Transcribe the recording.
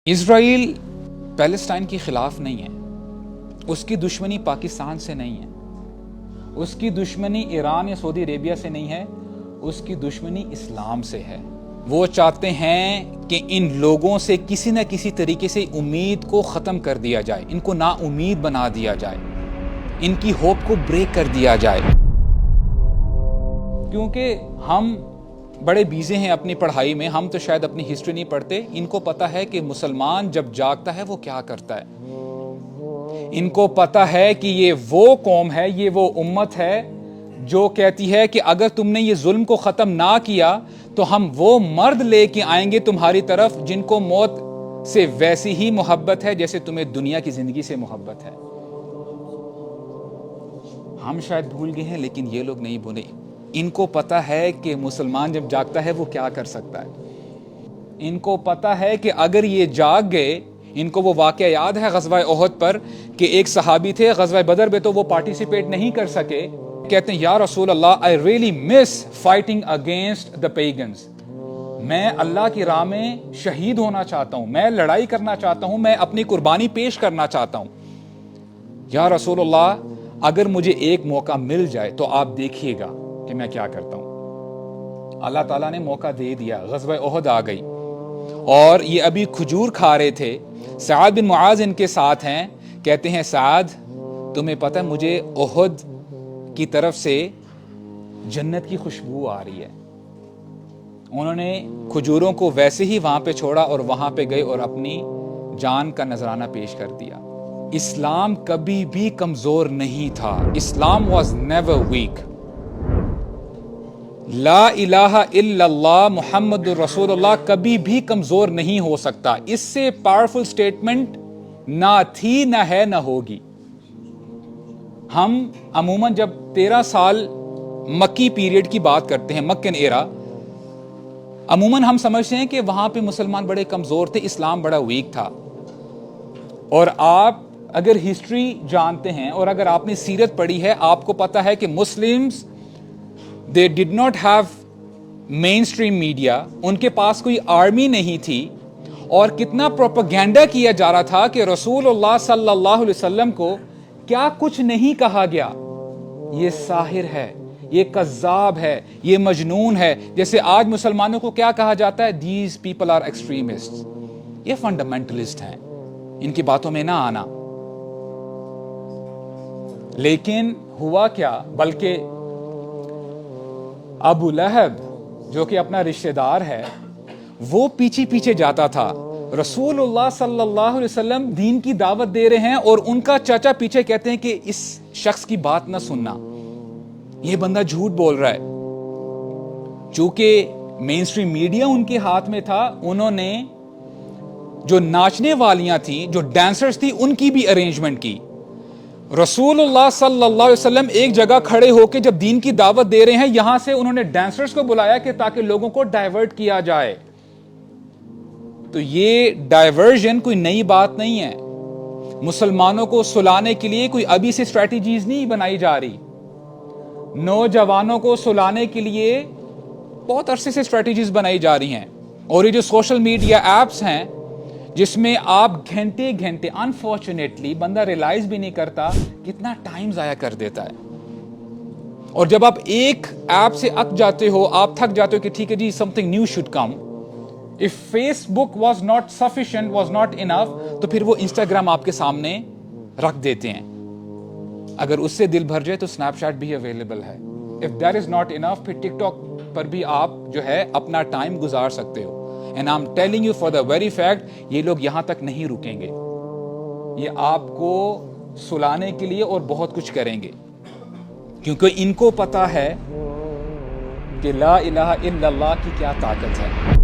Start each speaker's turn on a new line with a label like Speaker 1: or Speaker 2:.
Speaker 1: اسرائیل Palestine کے خلاف نہیں ہے، اس کی دشمنی پاکستان سے نہیں ہے، اس کی دشمنی ایران یا سعودی عربیہ سے نہیں ہے، اس کی دشمنی اسلام سے ہے۔ وہ چاہتے ہیں کہ ان لوگوں سے کسی نہ کسی طریقے سے امید کو ختم کر دیا جائے، ان کو نا امید بنا دیا جائے، ان کی ہوپ کو بریک کر دیا جائے۔ کیونکہ ہم بڑے بیزی ہیں اپنی پڑھائی میں، ہم تو شاید اپنی ہسٹری نہیں پڑھتے۔ ان کو پتا ہے کہ مسلمان جب جاگتا ہے وہ کیا کرتا ہے، ان کو پتا ہے کہ یہ وہ قوم ہے، یہ وہ امت ہے جو کہتی ہے کہ اگر تم نے یہ ظلم کو ختم نہ کیا تو ہم وہ مرد لے کے آئیں گے تمہاری طرف جن کو موت سے ویسی ہی محبت ہے جیسے تمہیں دنیا کی زندگی سے محبت ہے۔ ہم شاید بھول گئے ہیں لیکن یہ لوگ نہیں بھولے۔ ان کو پتا ہے کہ مسلمان جب جاگتا ہے وہ کیا کر سکتا ہے۔ ان کو پتا ہے کہ اگر یہ جاگ گئے، ان کو وہ واقعہ یاد ہے غزوہ احد پر کہ ایک صحابی تھے، غزوہ بدر میں تو وہ پارٹیسپیٹ نہیں کر سکے، کہتے ہیں یا رسول اللہ I really miss fighting against the pagans۔ میں اللہ کی راہ میں شہید ہونا چاہتا ہوں، میں لڑائی کرنا چاہتا ہوں، میں اپنی قربانی پیش کرنا چاہتا ہوں۔ یا رسول اللہ اگر مجھے ایک موقع مل جائے تو آپ دیکھیے گا کہ میں کیا کرتا ہوں۔ اللہ تعالیٰ نے موقع دے دیا، غزوہ احد آ گئی اور یہ ابھی کھجور کھا رہے تھے۔ سعد بن معاذ ان کے ساتھ ہیں، کہتے ہیں سعد تمہیں پتہ مجھے احد کی طرف سے جنت کی خوشبو آ رہی ہے۔ انہوں نے کھجوروں کو ویسے ہی وہاں پہ چھوڑا اور وہاں پہ گئے اور اپنی جان کا نذرانہ پیش کر دیا۔ اسلام کبھی بھی کمزور نہیں تھا، اسلام واز نیور ویک۔ لا الہ الا اللہ محمد رسول اللہ کبھی بھی کمزور نہیں ہو سکتا۔ اس سے پاورفل سٹیٹمنٹ نہ تھی، نہ ہے، نہ ہوگی۔ ہم عموماً جب 13 سال مکی پیریڈ کی بات کرتے ہیں، مکن ایرا، عموماً ہم سمجھتے ہیں کہ وہاں پہ مسلمان بڑے کمزور تھے، اسلام بڑا ویک تھا۔ اور آپ اگر ہسٹری جانتے ہیں اور اگر آپ نے سیرت پڑھی ہے، آپ کو پتا ہے کہ Muslims they did not have mainstream media، ان کے پاس کوئی آرمی نہیں تھی، اور کتنا پروپیگنڈا کیا جا رہا تھا کہ رسول اللہ صلی اللہ علیہ وسلم کو کیا کچھ نہیں کہا گیا، یہ ساحر ہے، یہ کذاب ہے، یہ مجنون ہے۔ جیسے آج مسلمانوں کو کیا کہا جاتا ہے، these people are extremists، یہ فنڈامنٹلسٹ ہیں، ان کی باتوں میں نہ آنا۔ لیکن ہوا کیا، بلکہ ابو لہب جو کہ اپنا رشتہ دار ہے وہ پیچھے پیچھے جاتا تھا۔ رسول اللہ صلی اللہ علیہ وسلم دین کی دعوت دے رہے ہیں اور ان کا چچا پیچھے کہتے ہیں کہ اس شخص کی بات نہ سننا، یہ بندہ جھوٹ بول رہا ہے۔ چونکہ مین اسٹریم میڈیا ان کے ہاتھ میں تھا، انہوں نے جو ناچنے والیاں تھیں، جو ڈانسرز تھی، ان کی بھی ارینجمنٹ کی۔ رسول اللہ صلی اللہ علیہ وسلم ایک جگہ کھڑے ہو کے جب دین کی دعوت دے رہے ہیں، یہاں سے انہوں نے ڈانسرز کو بلایا کہ تاکہ لوگوں کو ڈائیورٹ کیا جائے۔ تو یہ ڈائیورژن کوئی نئی بات نہیں ہے، مسلمانوں کو سلانے کے لیے کوئی ابھی سے اسٹریٹجیز نہیں بنائی جا رہی۔ نوجوانوں کو سلانے کے لیے بہت عرصے سے اسٹریٹجیز بنائی جا رہی ہیں، اور یہ جو سوشل میڈیا ایپس ہیں جس میں آپ گھنٹے گھنٹے، انفارچونیٹلی بندہ ریلائز بھی نہیں کرتا کتنا ٹائم ضائع کر دیتا ہے۔ اور جب آپ ایک ایپ سے اک جاتے ہو، آپ تھک جاتے ہو کہ ٹھیک ہے جی something new should come، if Facebook was not sufficient, was not enough، تو پھر وہ انسٹاگرام آپ کے سامنے رکھ دیتے ہیں۔ اگر اس سے دل بھر جائے تو سنیپ چیٹ بھی اویلیبل ہے۔ if that is not enough، پھر ٹک ٹاک پر بھی آپ جو ہے اپنا ٹائم گزار سکتے ہو۔ And I'm telling you for the very fact، یہ لوگ یہاں تک نہیں رکیں گے، یہ آپ کو سلانے کے لیے اور بہت کچھ کریں گے، کیونکہ ان کو پتا ہے کہ لا الہ الا اللہ کی کیا طاقت ہے۔